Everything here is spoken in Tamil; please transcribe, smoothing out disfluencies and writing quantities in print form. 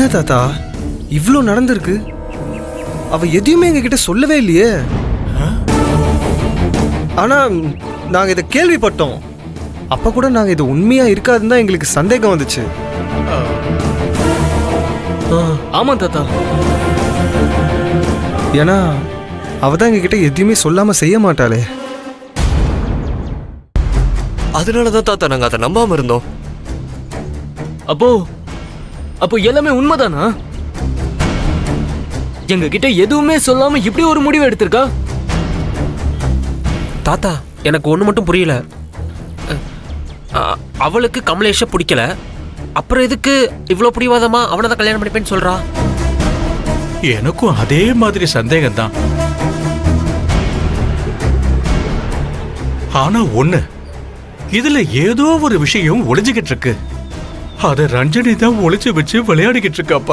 என்ன தாத்தா இவ்ளோ நடந்திருக்கு? அவ எதையுமே எங்ககிட்ட சொல்லவே இல்லையே. ஆனா நாங்க இதை கேள்விப்பட்டோம். அப்ப கூட நாங்க இது உண்மையா இருக்காதுன்னு தான் எங்களுக்கு சந்தேகம் வந்துச்சு. ஆமா தாத்தா. ஏன்னா அவ தான் எங்ககிட்ட எதையுமே சொல்லாம செய்ய மாட்டாளே. அதனாலதான் தாத்தா நாங்க அதை நம்பாம இருந்தோம். அப்போ எல்லாமே உண்மைதானா? எங்க கிட்ட எதுவுமே சொல்லாம இப்படி ஒரு முடிவு எடுத்திருக்கா? தாத்தா எனக்கு ஒண்ணு மட்டும் புரியல. அவளுக்கு கமலேஷ பிடிக்கல, அப்புறம் எதுக்கு இவ்வளவு பிடிவாதமா அவனை தான் கல்யாணம் பண்ணிப்பேன்னு சொல்றா? எனக்கும் அதே மாதிரி சந்தேகம் தான். ஆனா ஒண்ணு, இதுல ஏதோ ஒரு விஷயம் ஒளிஞ்சுகிட்டு இருக்கு. அத ரஞ்சனி தான் ஒளிச்சு வச்சு விளையாடிக்கிட்டு இருக்காப்பா.